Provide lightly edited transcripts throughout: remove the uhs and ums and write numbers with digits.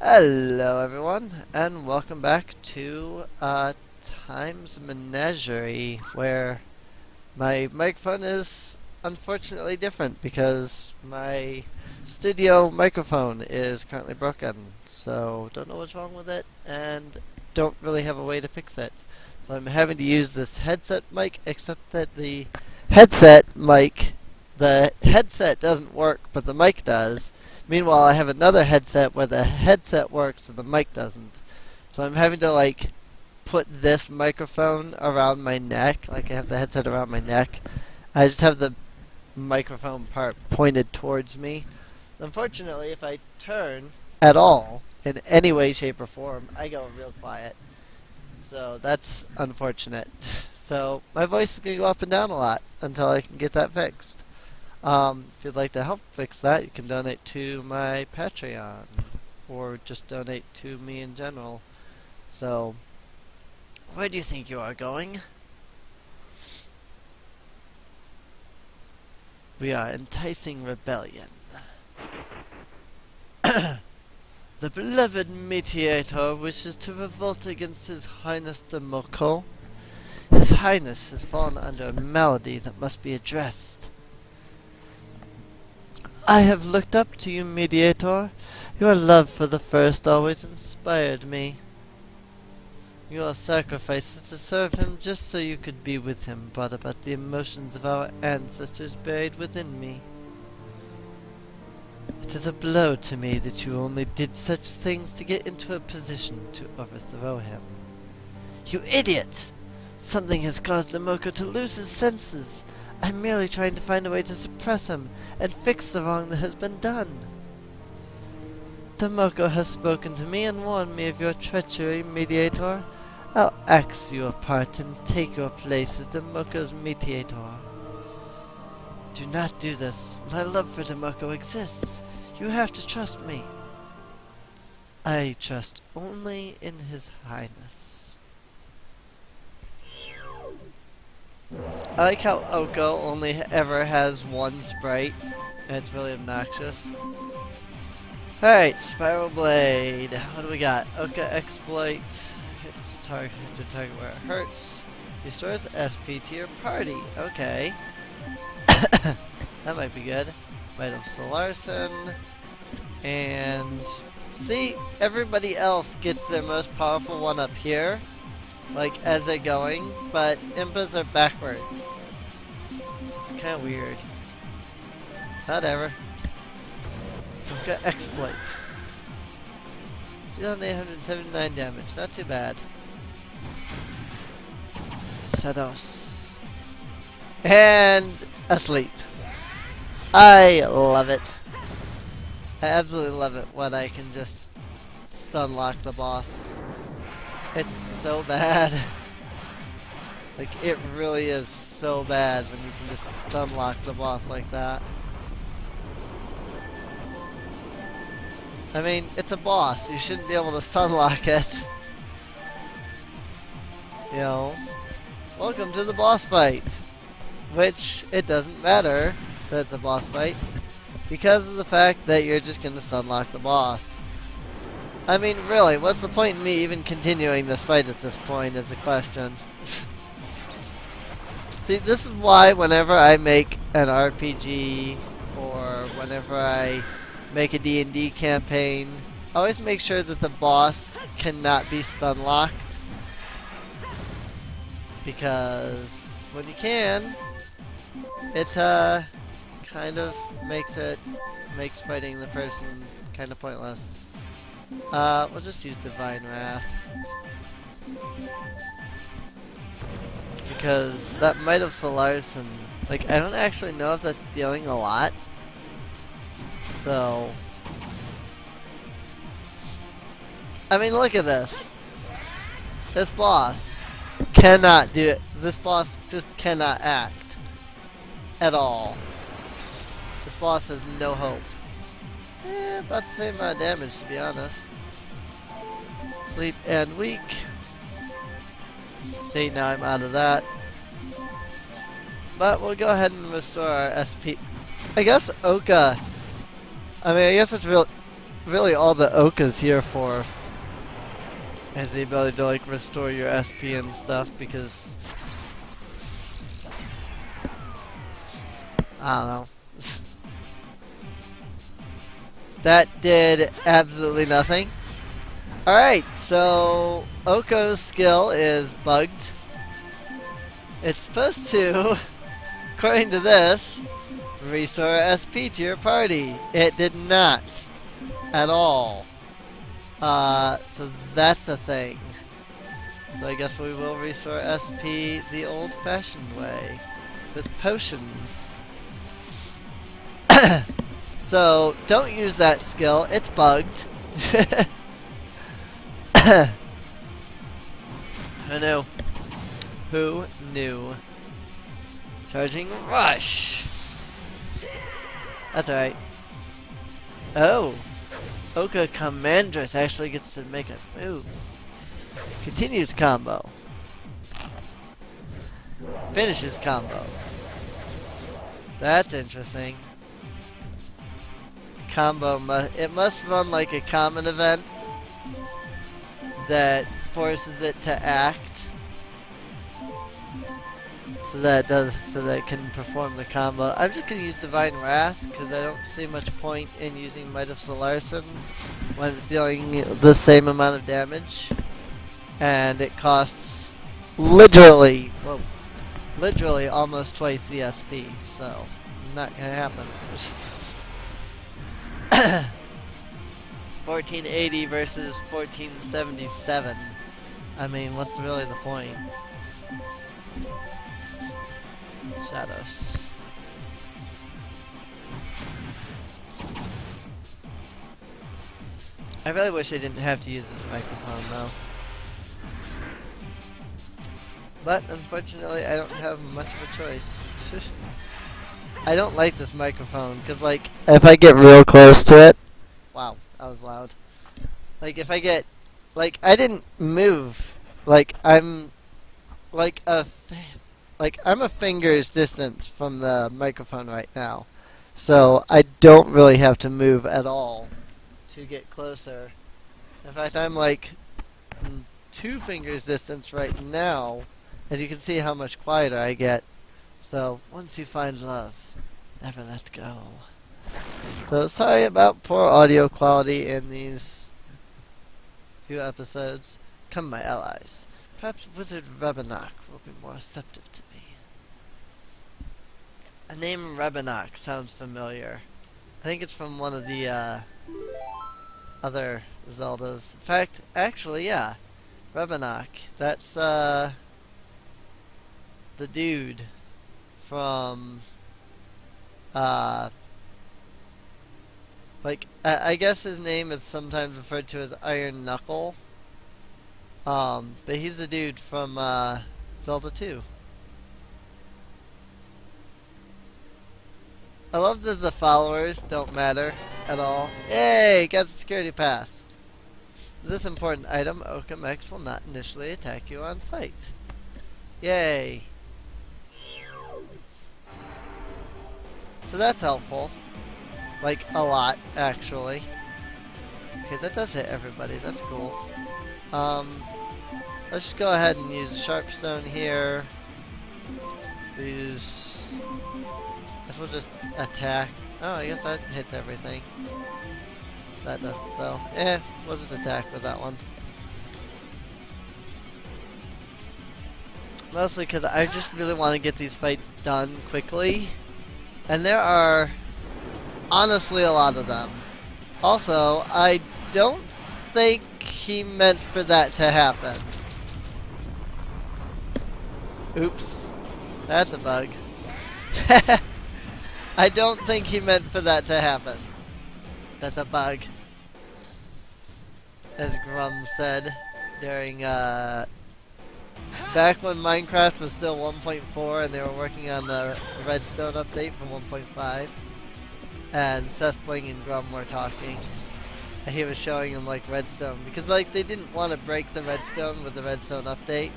Hello everyone, and welcome back to Times Menagerie, where my microphone is unfortunately different because my studio microphone is currently broken. So don't know what's wrong with it and don't really have a way to fix it. So I'm having to use this headset mic, except that the headset doesn't work, but the mic does. Meanwhile, I have another headset where the headset works and the mic doesn't. So I'm having to put this microphone around my neck, like I have the headset around my neck. I just have the microphone part pointed towards me. Unfortunately, if I turn at all in any way, shape, or form, I go real quiet. So that's unfortunate. So my voice is going to go up and down a lot until I can get that fixed. If you'd like to help fix that, you can donate to my Patreon, or just donate to me in general. So, where do you think you are going? We are enticing rebellion. The beloved mediator wishes to revolt against His Highness the Moko. His Highness has fallen under a malady that must be addressed. I have looked up to you, Mediator. Your love for the first always inspired me. Your sacrifices to serve him just so you could be with him brought about the emotions of our ancestors buried within me. It is a blow to me that you only did such things to get into a position to overthrow him. You idiot! Something has caused Amoko to lose his senses. I'm merely trying to find a way to suppress him and fix the wrong that has been done. Tomoko has spoken to me and warned me of your treachery, Mediator. I'll axe you apart and take your place as Tomoko's Mediator. Do not do this. My love for Tomoko exists. You have to trust me. I trust only in His Highness. I like how Oko only ever has one sprite, and it's really obnoxious. Alright, Spiral Blade. What do we got? Oka Exploit. Hits a target where it hurts. Restores SP to your party. Okay. That might be good. Might of Solarson. And see, everybody else gets their most powerful one up here, as they're going, but Impas are backwards. It's kind of weird. Whatever. Okay, Exploit. 2,879 damage, not too bad. Shadows. And asleep. I love it. I absolutely love it when I can just stun lock the boss. It's so bad. It really is so bad when you can just stun lock the boss like that. I mean, it's a boss. You shouldn't be able to stun lock it. You know, welcome to the boss fight. Which, it doesn't matter that it's a boss fight, because of the fact that you're just going to stun lock the boss. I mean, really, what's the point in me even continuing this fight at this point is the question. See, this is why whenever I make an RPG, or whenever I make a D&D campaign, I always make sure that the boss cannot be stun locked. Because when you can, it kind of makes fighting the person kind of pointless. We'll just use Divine Wrath. Because that Might of Solarson, I don't actually know if that's dealing a lot. So, I mean, look at this. This boss cannot do it. This boss just cannot act at all. This boss has no hope. About the same amount of damage, to be honest. Sleep and weak. See, now I'm out of that. But we'll go ahead and restore our SP. I guess Oka. I mean, I guess it's really all the Oka's here for is the ability to like restore your SP and stuff, because I don't know. That did absolutely nothing. Alright, so Oko's skill is bugged. It's supposed to, according to this, restore SP to your party. It did not. At all. So that's a thing. So I guess we will restore SP the old-fashioned way. With potions. So, don't use that skill. It's bugged. Who knew? Who knew? Charging Rush. That's alright. Oh. Oka Commandress actually gets to make a move. Continues combo. Finishes combo. That's interesting. Combo it must run like a common event that forces it to act, so that it can perform the combo. I'm just gonna use Divine Wrath because I don't see much point in using Might of Solarson when it's dealing the same amount of damage, and it costs literally almost twice the SP. So not gonna happen. 1480 versus 1477. I mean, what's really the point? Shadows. I really wish I didn't have to use this microphone though. But unfortunately, I don't have much of a choice. I don't like this microphone because, like, if I get real close to it, wow, that was loud. Like, if I get, like, I didn't move. Like, I'm, like I'm a finger's distance from the microphone right now, so I don't really have to move at all to get closer. In fact, I'm like 2 fingers distance right now, and you can see how much quieter I get. So, once you find love, never let go. So, sorry about poor audio quality in these few episodes. Come, my allies. Perhaps Wizard Rebenach will be more receptive to me. The name Rebenach sounds familiar. I think it's from one of the other Zeldas. In fact, actually, yeah. Rebenach. That's the dude from like I guess his name is sometimes referred to as Iron Knuckle. But he's the dude from Zelda 2. I love that the followers don't matter at all. Yay! Got the security pass. This important item, Okamex will not initially attack you on sight. Yay! So that's helpful. Like, a lot, actually. Okay, that does hit everybody. That's cool. Let's just go ahead and use Sharpstone here. Use... I guess we'll just attack. Oh, I guess that hits everything. That doesn't, though. We'll just attack with that one. Mostly because I just really want to get these fights done quickly. And there are honestly a lot of them. Also, I don't think he meant for that to happen. Oops. That's a bug. I don't think he meant for that to happen. That's a bug. As Grum said during, back when Minecraft was still 1.4 and they were working on the Redstone update for 1.5. And Seth Bling and Grum were talking. And he was showing him, like, Redstone. Because, like, they didn't want to break the Redstone with the Redstone update.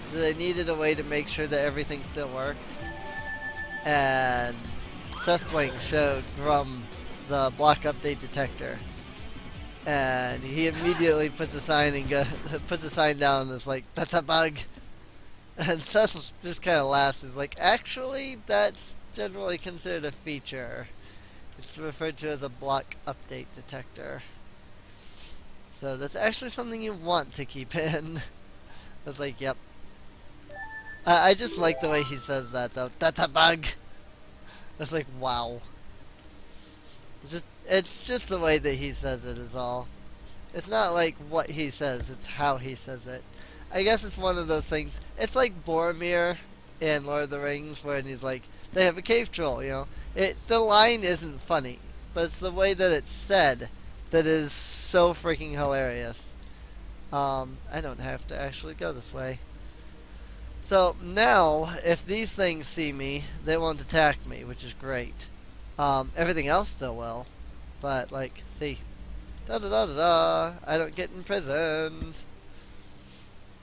So they needed a way to make sure that everything still worked. And Seth Bling showed Grum the block update detector. And he immediately put the sign and put the sign down and is like, "That's a bug." And Seth just kind of laughs. He's like, "Actually, that's generally considered a feature. It's referred to as a block update detector. So that's actually something you want to keep in." I was like, "Yep." I just like the way he says that though. "That's a bug." It's like, wow. It's just the way that he says it is all. It's not like what he says, it's how he says it. I guess it's one of those things. It's like Boromir in Lord of the Rings, where he's like, they have a cave troll, you know. The line isn't funny, but it's the way that it's said that is so freaking hilarious. I don't have to actually go this way. So now, if these things see me, they won't attack me, which is great. Everything else still will, but like, see, da da da da da, I don't get imprisoned.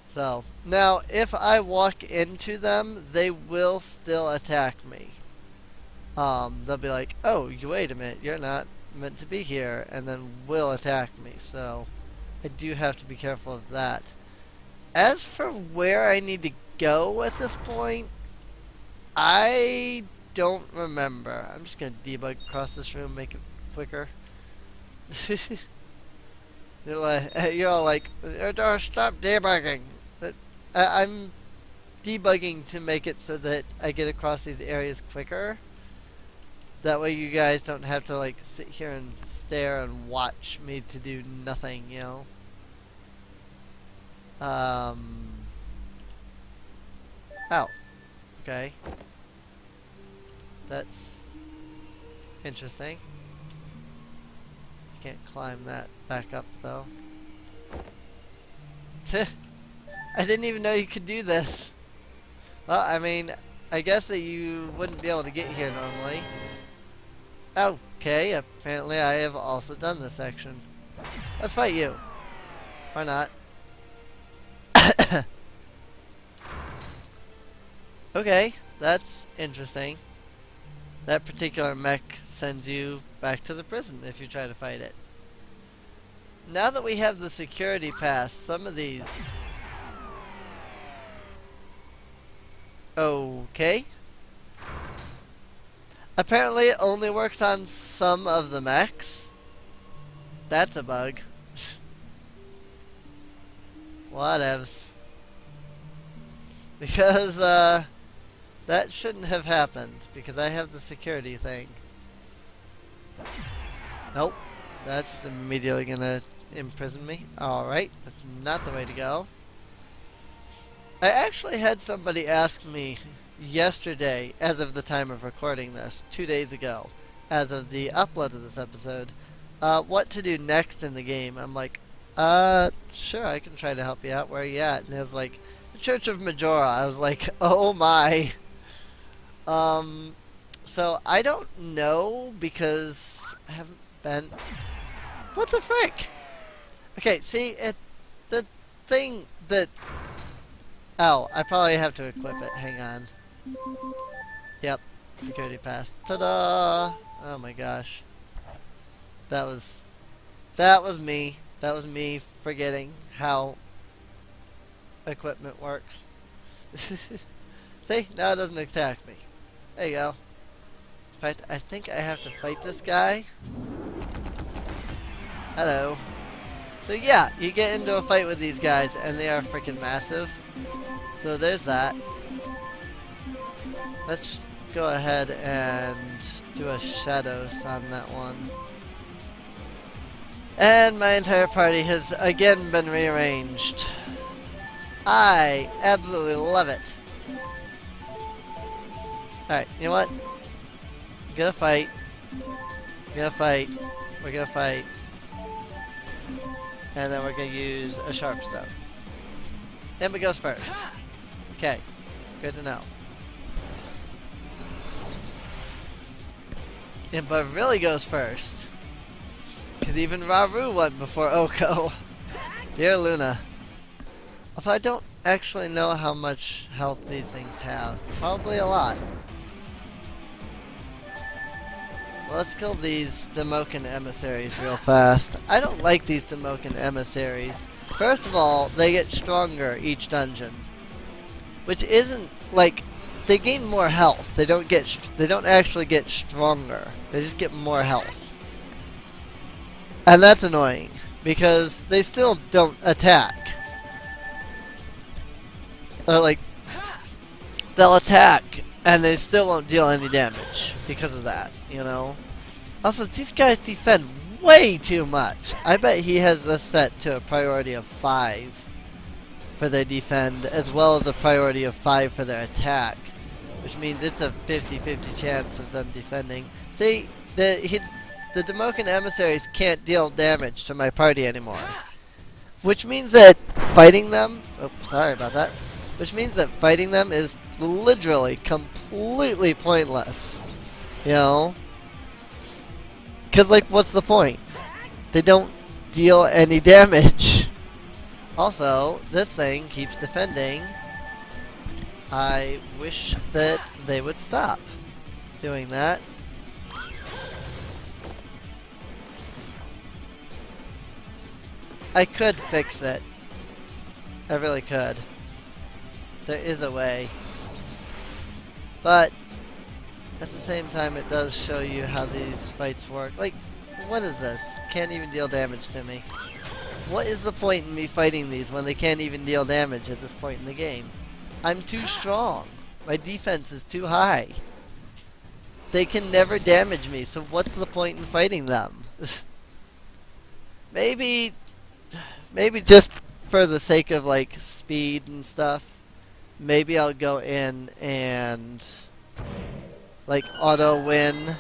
So now, if I walk into them, they will still attack me. They'll be like, "Oh, you wait a minute, you're not meant to be here," and then will attack me. So I do have to be careful of that. As for where I need to go at this point, I don't remember. I'm just gonna debug across this room, make it quicker. You're all like, "Stop debugging." But I'm debugging to make it so that I get across these areas quicker. That way you guys don't have to like sit here and stare and watch me to do nothing, you know. Oh. Okay. That's interesting. Can't climb that back up though. I didn't even know you could do this. Well, I mean, I guess that you wouldn't be able to get here normally. Okay, apparently I have also done this section. Let's fight you. Or not. Okay, that's interesting. That particular mech sends you back to the prison if you try to fight it. Now that we have the security pass, some of these... Okay. Apparently it only works on some of the mechs. That's a bug. Whatevs. Because, that shouldn't have happened, because I have the security thing. Nope. That's just immediately gonna imprison me. Alright, that's not the way to go. I actually had somebody ask me yesterday, as of the time of recording this, 2 days ago, as of the upload of this episode, what to do next in the game. I'm like, sure, I can try to help you out. Where are you at? And it was like, the Church of Majora. I was like, oh my. So I don't know because I haven't been... What the frick? Okay, see, the thing that... Oh, I probably have to equip it. Hang on. Yep, security pass. Ta-da! Oh my gosh. That was me. That was me forgetting how equipment works. See? Now it doesn't attack me. There you go. In fact, I think I have to fight this guy. Hello. So yeah, you get into a fight with these guys, and they are freaking massive. So there's that. Let's go ahead and do a shadows on that one. And my entire party has again been rearranged. I absolutely love it. Alright, you know what? We're gonna fight. We're gonna fight. We're gonna fight. And then we're gonna use a sharp stone. Emma goes first. Okay, good to know. Impa really goes first. Because even Raru went before Oko. Dear Luna. Also, I don't actually know how much health these things have. Probably a lot. Well, let's kill these Demokan emissaries real fast. I don't like these Demokan emissaries. First of all, they get stronger each dungeon, which isn't like they gain more health. They don't actually get stronger. They just get more health, and that's annoying because they still don't attack. Or like they'll attack and they still won't deal any damage because of that, you know? Also, these guys defend way too much. I bet he has this set to a priority of 5 for their defend, as well as a priority of 5 for their attack, which means it's a 50-50 chance of them defending. See, the Demokan emissaries can't deal damage to my party anymore, which means that fighting them... Oh, sorry about that. Which means that fighting them is literally completely pointless. You know? Because, like, what's the point? They don't deal any damage. Also, this thing keeps defending. I wish that they would stop doing that. I could fix it. I really could. There is a way. But at the same time, it does show you how these fights work. Like, what is this? Can't even deal damage to me. What is the point in me fighting these when they can't even deal damage at this point in the game? I'm too strong. My defense is too high. They can never damage me, so what's the point in fighting them? Maybe just for the sake of, like, speed and stuff, maybe I'll go in and, like, auto-win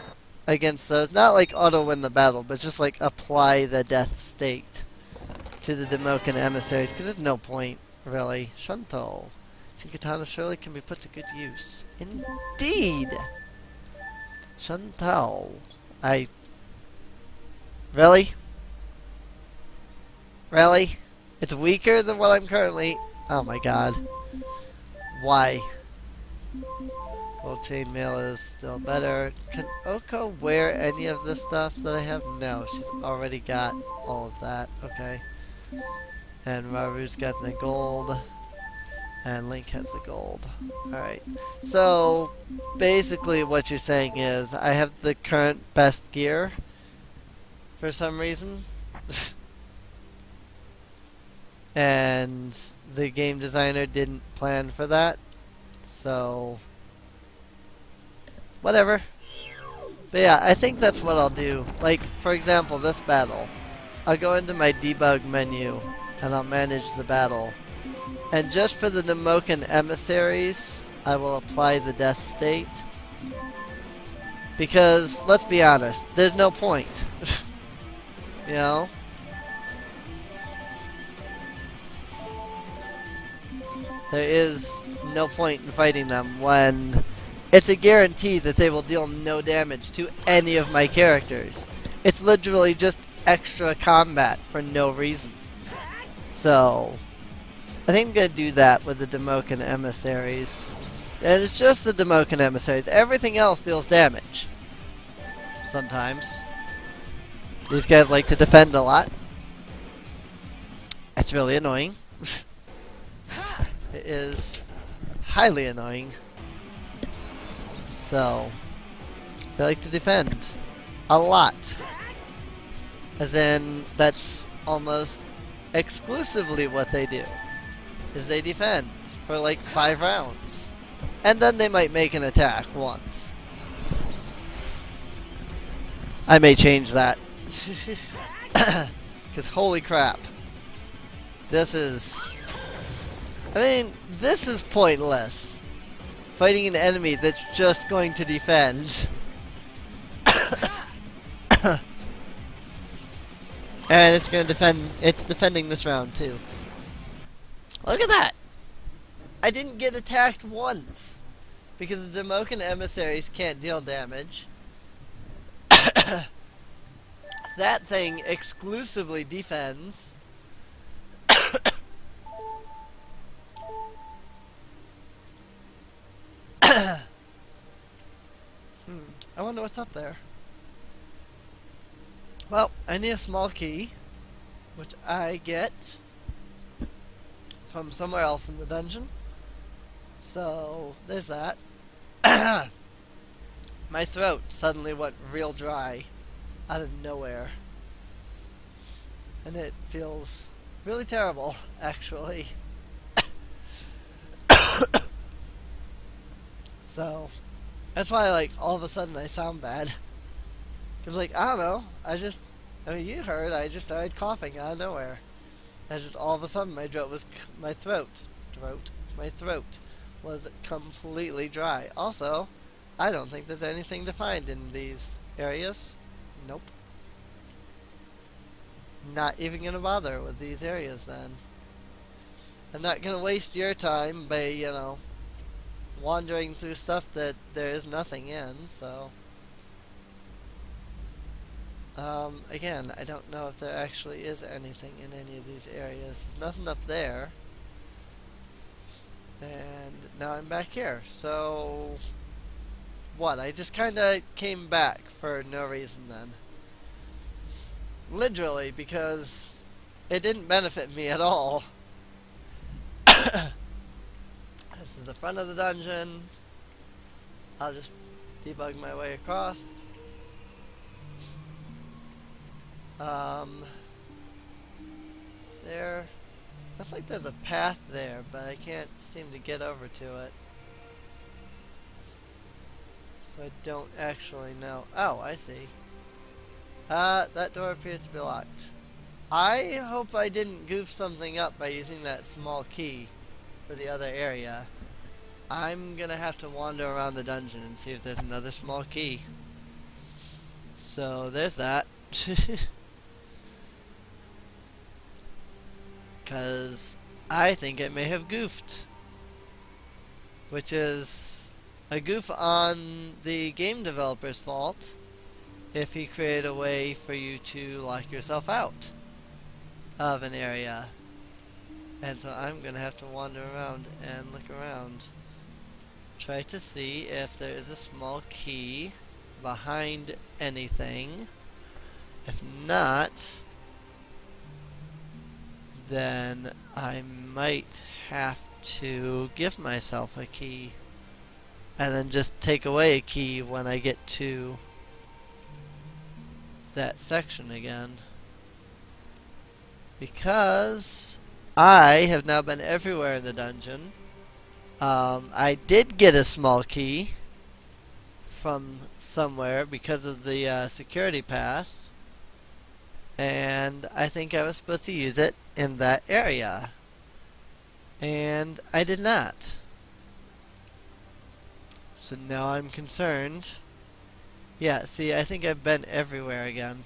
against those. Not, like, auto-win the battle, but just, like, apply the death state to the Demokan emissaries, because there's no point, really. Shunto. Shinkatana surely can be put to good use. Indeed! Shunto. Really? Really? It's weaker than what I'm currently... Oh my god. Why? Gold chainmail is still better. Can Oko wear any of this stuff that I have? No, she's already got all of that. Okay. And Maru's got the gold. And Link has the gold. Alright. So, basically what you're saying is, I have the current best gear. For some reason. And the game designer didn't plan for that. So, whatever. But yeah, I think that's what I'll do. Like, for example, this battle. I'll go into my debug menu and I'll manage the battle. And just for the Demokan emissaries, I will apply the death state. Because, let's be honest, there's no point. You know? There is no point in fighting them when it's a guarantee that they will deal no damage to any of my characters. It's literally just extra combat for no reason. So, I think I'm going to do that with the Demokan emissaries. And it's just the Demokan emissaries. Everything else deals damage. Sometimes. These guys like to defend a lot. It's really annoying. It is highly annoying. So, they like to defend a lot. As in, that's almost exclusively what they do. Is they defend for like 5 rounds. And then they might make an attack once. I may change that. Because holy crap. This is... I mean, this is pointless. Fighting an enemy that's just going to defend. And it's going to defend... It's defending this round, too. Look at that! I didn't get attacked once. Because the Demokan emissaries can't deal damage. That thing exclusively defends. I wonder what's up there. Well, I need a small key, which I get from somewhere else in the dungeon. So, there's that. My throat suddenly went real dry out of nowhere. And it feels really terrible, actually. So, that's why, like, all of a sudden I sound bad. Because, like, I don't know. I mean, you heard, I just started coughing out of nowhere. And just all of a sudden my throat was completely dry. Also, I don't think there's anything to find in these areas. Nope. Not even gonna bother with these areas then. I'm not gonna waste your time by, wandering through stuff that there is nothing in, so. Again, I don't know if there actually is anything in any of these areas. There's nothing up there. And now I'm back here. So, what? I just kinda came back for no reason then. Literally, because it didn't benefit me at all. This is the front of the dungeon. I'll just debug my way across. There. Looks like there's a path there, but I can't seem to get over to it. So I don't actually know. Oh, I see. That door appears to be locked. I hope I didn't goof something up by using that small key for the other area. I'm gonna have to wander around the dungeon and see if there's another small key. So there's that. Because I think it may have goofed. Which is a goof on the game developer's fault if he created a way for you to lock yourself out of an area. And so I'm going to have to wander around and look around. Try to see if there is a small key behind anything. If not, then I might have to give myself a key and then just take away a key when I get to that section again, because I have now been everywhere in the dungeon. I did get a small key from somewhere because of the security pass, and I think I was supposed to use it in that area, and I did not. So now I'm concerned. Yeah, see, I think I've been everywhere again.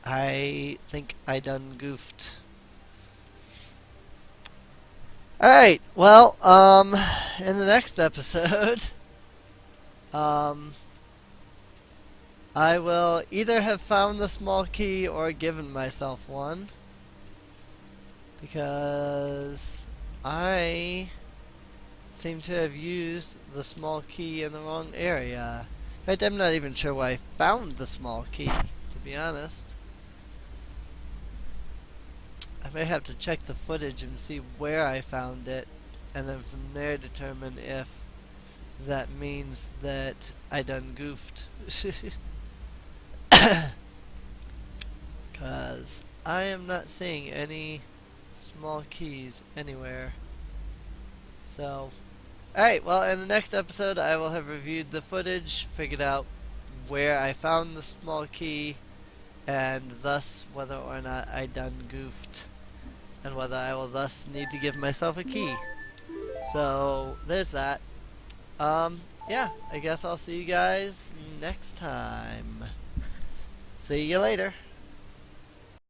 I think I done goofed. Alright, well, in the next episode, I will either have found the small key or given myself one, because I seem to have used the small key in the wrong area. In fact, I'm not even sure where I found the small key, to be honest. I may have to check the footage and see where I found it, and then from there determine if that means that I done goofed. Because I am not seeing any small keys anywhere. So, alright, well, in the next episode I will have reviewed the footage, figured out where I found the small key, and thus whether or not I done goofed, and whether I will thus need to give myself a key. So, there's that. Yeah, I guess I'll see you guys next time. See you later.